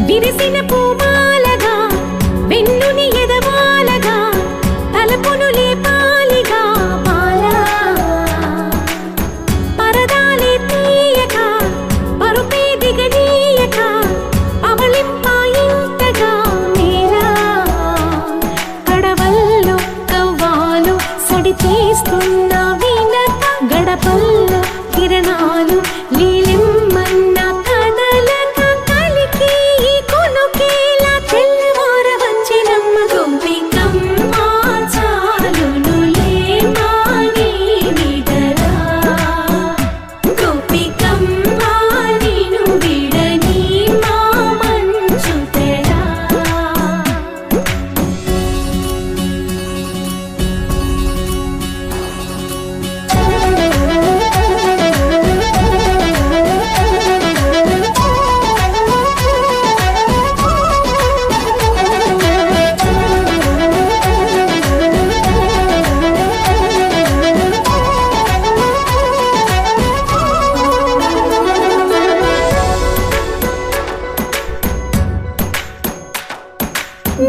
విరిసిన పూమాలగా వెన్నుని ఎదవాలగా తలపును లేపాలిగా బాలా పరదాలే తీయక పరుపే దిగనీయక అవలింపాయింతగా మేరా కడవల్లో కవ్వాలు సడి చేస్తున్న వినత గడపల్లో కిరణాలు లీలెమ్మన్న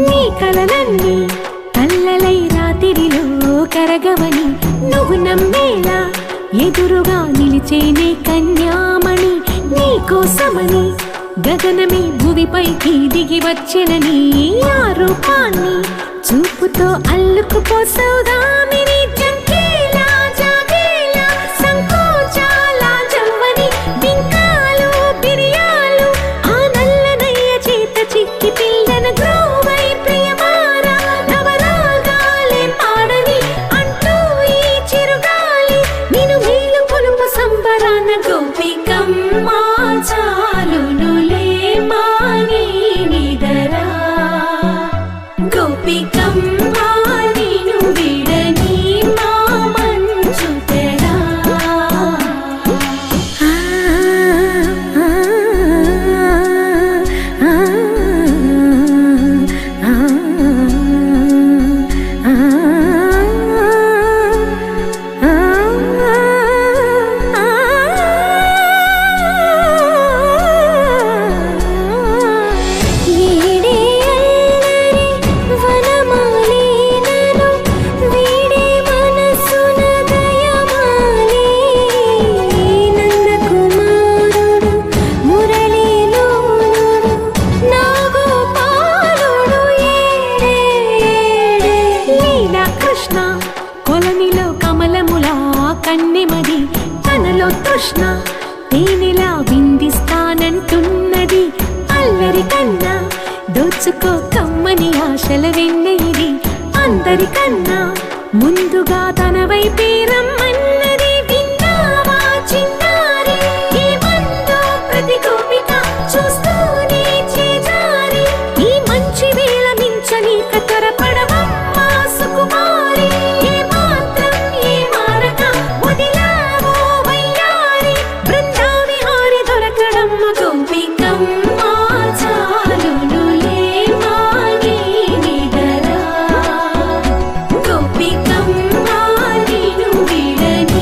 నీ కలలన్నీ కల్లలై రాత్రిలో కరగవని నువ్వు నమ్మేలా ఎదురుగా నిలిచేనే కన్యామణి నీ కోసమని గగనమే భువిపైకి దిగి వచ్చెనని ఆ రూపాన్ని చూపుతో అల్లుకుపోసౌదామిని జంకేలా జాగేలా సంకోచాల జవ్వని బింకాలు బిరియాలు ఆ నల్లనయ్య చేత చిక్కి పిల్లన గ్రోవై ప్రియమారా నవరాగాలే పాడని అంటూ ఈ చిరుగాలి నిన్ను మేలు కొలుపు సంబరాన గోపికమ్మ చాలునులే మాని నిదరా గోపికమ్మ నిన్ను విడని మా మంచు తెరా కొలనిలో కమలములా కన్నెమది తనలో తృష్ణ తేనెలా విందిస్తానంటున్నది అల్లరి కన్నా దోచుకో కమ్మని ఆశల వెన్నెయిది అందరికన్నా ముందుగా తన వైపే రమ్మన్నది విన్నావా చిన్నారి ఈ మందు ప్రతి గోపిక చూస్తూనే చేజారి ఈ మంచి వేళ మించని కతరపడవమ్మ సుకుమారి ఏ మాత్రం ఏ మారక వదిలావో వయ్యారి బృందావిహారి దొరకడమ్మ గోపికమ్మ చాలునులే మాని నిదరా గోపికమ్మ నిన్ను విడని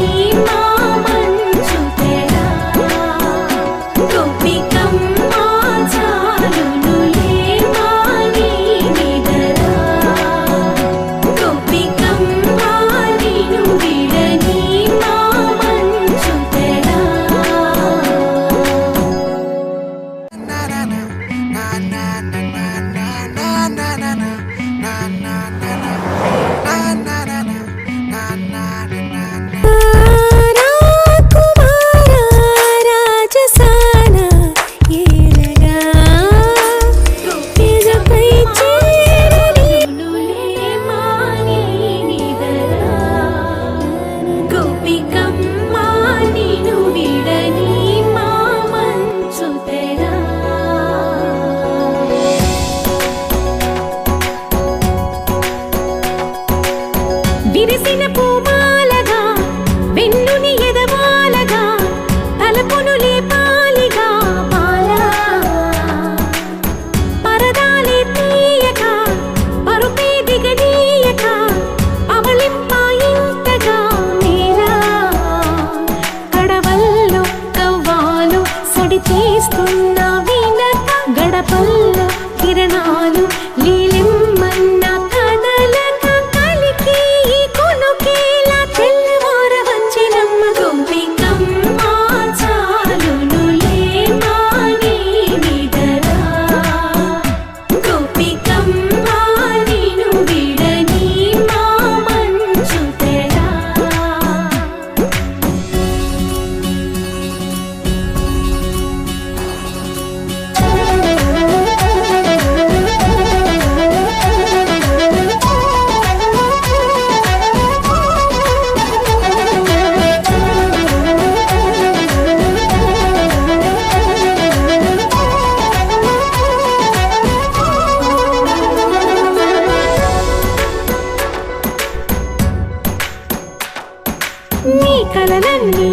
కళ్ళన్నీ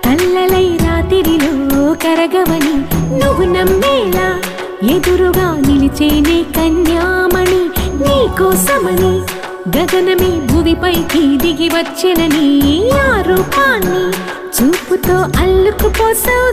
కళ్ళలై రాత్రిలో కరగవని నువ్వు నమ్మేలా ఎదురుగా నిలిచేనే కన్యామణి నీకోసమని గగనమే భూమిపైకి దిగి వచ్చెనని ఆ రూపాన్ని చూపుతో అల్లుకుపోసావు